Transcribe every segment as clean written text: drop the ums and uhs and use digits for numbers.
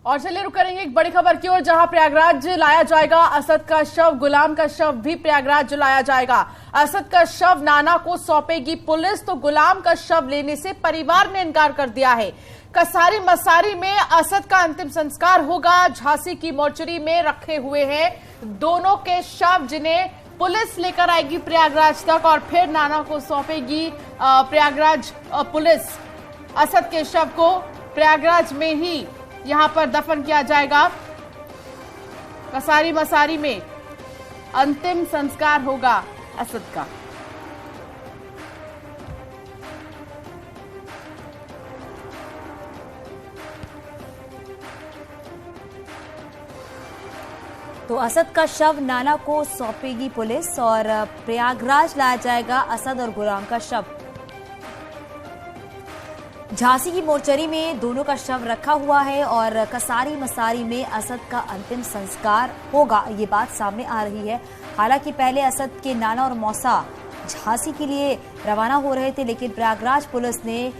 और चलिए रुक करेंगे एक बड़ी खबर की ओर, जहां प्रयागराज लाया जाएगा असद का शव। गुलाम का शव भी प्रयागराज लाया जाएगा। असद का शव नाना को सौंपेगी पुलिस, तो गुलाम का शव लेने से परिवार ने इनकार कर दिया है। कसारी मसारी में असद का अंतिम संस्कार होगा। झांसी की मोर्चरी में रखे हुए हैं दोनों के शव, जिन्हें पुलिस लेकर आएगी प्रयागराज तक और फिर नाना को सौंपेगी प्रयागराज पुलिस। असद के शव को प्रयागराज में ही यहां पर दफन किया जाएगा। कसारी मसारी में अंतिम संस्कार होगा असद का। तो असद का शव नाना को सौंपेगी पुलिस और प्रयागराज लाया जाएगा असद और गुलाम का शव। झांसी की मोर्चरी में दोनों का शव रखा हुआ है और कसारी मसारी में असद का अंतिम संस्कार होगा, ये बात सामने आ रही है। हालांकि पहले असद के नाना और मौसा झांसी के लिए रवाना हो रहे थे, लेकिन प्रयागराज पुलिस ने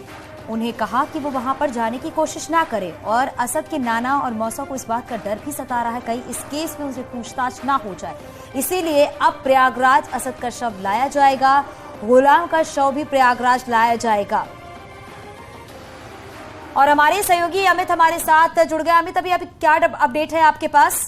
उन्हें कहा कि वो वहां पर जाने की कोशिश ना करें और असद के नाना और मौसा को इस बात का डर भी सता रहा है कहीं इस केस में उनसे पूछताछ ना हो जाए। इसीलिए अब प्रयागराज असद का शव लाया जाएगा, गुलाम का शव भी प्रयागराज लाया जाएगा। और हमारे सहयोगी अमित हमारे साथ जुड़ गए। अमित, अभी क्या अपडेट है आपके पास?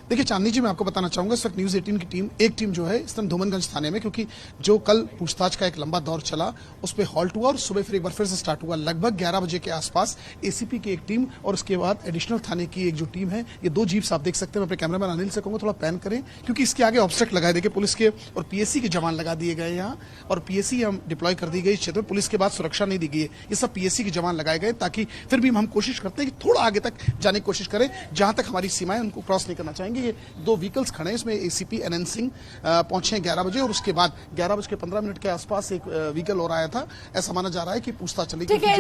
देखिए चांदनी जी, मैं आपको बताना चाहूंगा इस वक्त न्यूज 18 की एक टीम जो है इस टाइम धूमनगंज थाने में, क्योंकि जो कल पूछताछ का एक लंबा दौर चला उस पर हॉल्ट हुआ और सुबह फिर एक बार फिर से स्टार्ट हुआ। लगभग 11 बजे के आसपास एसीपी की एक टीम और उसके बाद एडिशनल थाने की एक जो टीम है, ये दो जीप्स आप देख सकते हैं। मैं अपने कैमरामैन अनिल से कहूंगा थोड़ा पैन करें, क्योंकि इसके आगे ऑब्स्ट्रक्ट लगाए देखिए पुलिस के और पीएससी के जवान लगा दिए गए यहाँ, और पीएससी हम डिप्लॉय कर दी गई क्षेत्र में। पुलिस के बाद सुरक्षा नहीं दी गई है, ये सब पीएससी के जवान लगाए गए, ताकि फिर भी हम कोशिश करते हैं कि थोड़ा आगे तक जाने की कोशिश करें, जहां तक हमारी सीमाएं उनको क्रॉस नहीं करना चाहेंगे। ये दो व्हीकल्स खड़े हैं, इसमें एसीपी एनएन सिंह पहुंचे 11 बजे और उसके बाद 11:15 के आसपास एक व्हीकल और आया था। ऐसा माना जा रहा है कि पूछताछ चलेगी। ठीक है,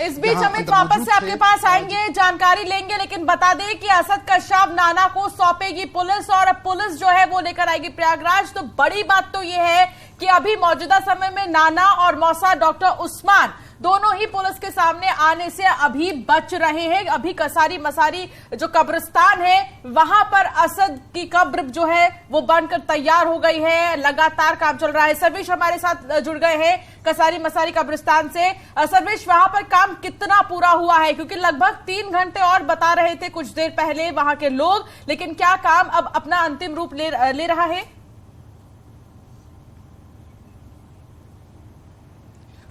इस बीच अमित वापस से आपके पास आएंगे, जानकारी लेंगे, लेकिन बता दें कि असद का शव नाना को सौंपेगी पुलिस और पुलिस जो है वो लेकर आएगी प्रयागराज। तो बड़ी बात तो ये है कि अभी मौजूदा समय में नाना और मौसा डॉक्टर उस्मान दोनों ही पुलिस के सामने आने से अभी बच रहे हैं। अभी कसारी मसारी जो कब्रिस्तान है वहां पर असद की कब्र जो है वो बनकर तैयार हो गई है, लगातार काम चल रहा है। सर्वेश हमारे साथ जुड़ गए हैं कसारी मसारी कब्रिस्तान से। सर्वेश, वहां पर काम कितना पूरा हुआ है? क्योंकि लगभग 3 घंटे और बता रहे थे कुछ देर पहले वहां के लोग, लेकिन क्या काम अब अपना अंतिम रूप ले रहा है?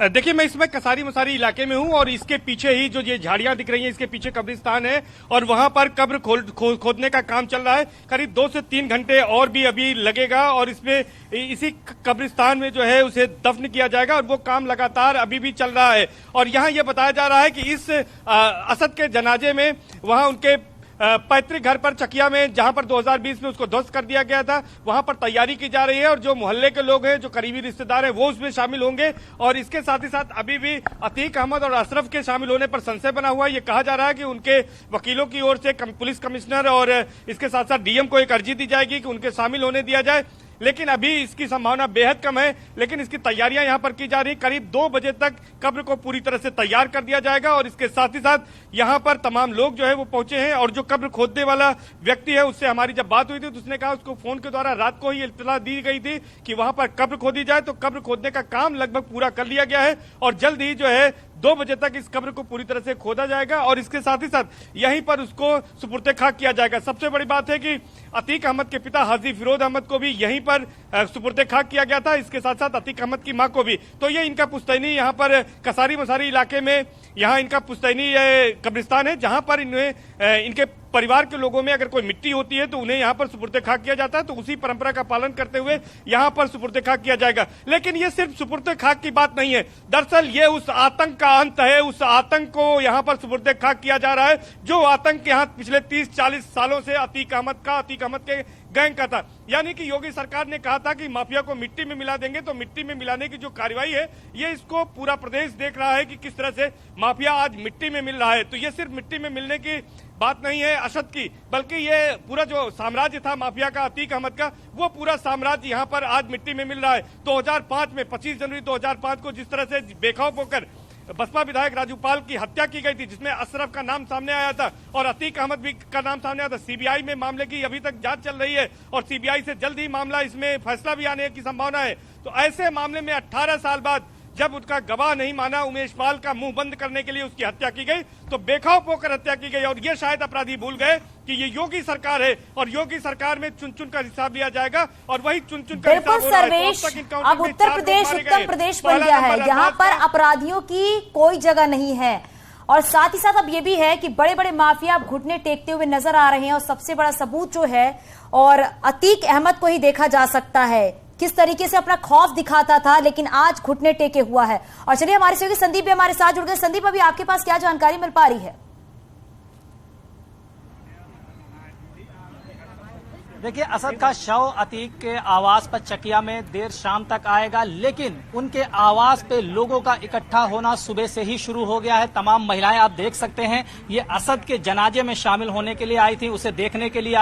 देखिए, मैं इसमें कसारी मसारी इलाके में हूं और इसके पीछे ही जो ये झाड़ियां दिख रही हैं, इसके पीछे कब्रिस्तान है और वहां पर कब्र खोदने का काम चल रहा है। करीब 2 से 3 घंटे और भी अभी लगेगा और इसमें इसी कब्रिस्तान में जो है उसे दफन किया जाएगा और वो काम लगातार अभी भी चल रहा है। और यहाँ ये बताया जा रहा है कि इस असद के जनाजे में वहां उनके पैतृक घर पर चकिया में, जहां पर 2020 में उसको ध्वस्त कर दिया गया था, वहां पर तैयारी की जा रही है और जो मोहल्ले के लोग हैं, जो करीबी रिश्तेदार हैं, वो उसमें शामिल होंगे। और इसके साथ ही साथ अभी भी अतीक अहमद और अशरफ के शामिल होने पर संशय बना हुआ है। ये कहा जा रहा है कि उनके वकीलों की ओर से पुलिस कमिश्नर और इसके साथ साथ डीएम को एक अर्जी दी जाएगी कि उनके शामिल होने दिया जाए, लेकिन अभी इसकी संभावना बेहद कम है। लेकिन इसकी तैयारियां यहां पर की जा रही। करीब 2 बजे तक कब्र को पूरी तरह से तैयार कर दिया जाएगा और इसके साथ ही साथ यहां पर तमाम लोग जो है वो पहुंचे हैं। और जो कब्र खोदने वाला व्यक्ति है, उससे हमारी जब बात हुई थी तो उसने कहा उसको फोन के द्वारा रात को ही इत्तला दी गई थी कि वहां पर कब्र खोदी जाए। तो कब्र खोदने का काम लगभग पूरा कर लिया गया है और जल्द ही जो है 2 बजे तक इस कब्र को पूरी तरह से खोदा जाएगा और इसके साथ ही साथ यहीं पर उसको सुपुर्द खाक किया जाएगा। सबसे बड़ी बात है कि अतीक अहमद के पिता हाजी फिरोज अहमद को भी यहीं पर सुपुर्द खाक किया गया था, इसके साथ साथ अतीक अहमद की मां को भी। तो ये इनका पुश्तैनी यहाँ पर कसारी मसारी इलाके में यहाँ इनका पुश्तैनी कब्रिस्तान है, जहां पर इनके परिवार के लोगों में अगर कोई मिट्टी होती है तो उन्हें यहाँ पर सुपुर्द खाक किया जाता है। तो उसी परंपरा का पालन करते हुए यहाँ पर सुपुर्द खाक किया जाएगा। लेकिन ये सिर्फ सुपुर्द खाक की बात नहीं है, दरअसल ये उस आतंक का अंत है। उस आतंक को यहाँ पर सुपुर्द खाक किया जा रहा है जो आतंक यहाँ पिछले 30-40 सालों से अतीक अहमद के गैंग का था। यानी कि योगी सरकार ने कहा था कि माफिया को मिट्टी में मिला देंगे, तो मिट्टी में मिलाने की जो कार्रवाई है ये इसको पूरा प्रदेश देख रहा है कि किस तरह से माफिया आज मिट्टी में मिल रहा है। तो ये सिर्फ मिट्टी में मिलने की बात नहीं है असद की, बल्कि ये पूरा जो साम्राज्य था माफिया का, अतीक अहमद का, वो पूरा साम्राज्य यहाँ पर आज मिट्टी में मिल रहा है। 2005 में 25 जनवरी 2005 को जिस तरह से बेखौफ होकर बसपा विधायक राजू पाल की हत्या की गई थी, जिसमें अशरफ का नाम सामने आया था और अतीक अहमद भी का नाम सामने आया था। सीबीआई में मामले की अभी तक जांच चल रही है और सीबीआई से जल्द ही मामला इसमें फैसला भी आने की संभावना है। तो ऐसे मामले में 18 साल बाद जब उसका गवाह नहीं माना, उमेश पाल का मुंह बंद करने के लिए उसकी हत्या की गई, तो बेखौफ होकर हत्या की गई। और ये शायद अपराधी भूल गए कि ये योगी सरकार है और योगी सरकार में चुन चुन का हिसाब लिया जाएगा और वही चुन चुन का हिसाब हो रहा है। सर्वेश, अब उत्तर प्रदेश उत्तम प्रदेश बन गया है, यहाँ पर अपराधियों की कोई जगह नहीं है। और साथ ही साथ अब ये भी है कि बड़े बड़े माफिया अब घुटने टेकते हुए नजर आ रहे हैं और सबसे बड़ा सबूत जो है और अतीक अहमद को ही देखा जा सकता है किस तरीके से अपना खौफ दिखाता था, लेकिन आज घुटने टेके हुआ है। और चलिए हमारे सहयोगी संदीप भी हमारे साथ जुड़ गए। संदीप, अभी आपके पास क्या जानकारी मिल पा रही है? देखिए, असद का शव अतीक के आवास पर चकिया में देर शाम तक आएगा, लेकिन उनके आवास पे लोगों का इकट्ठा होना सुबह से ही शुरू हो गया है। तमाम महिलाएं आप देख सकते हैं, ये असद के जनाजे में शामिल होने के लिए आई थी, उसे देखने के लिए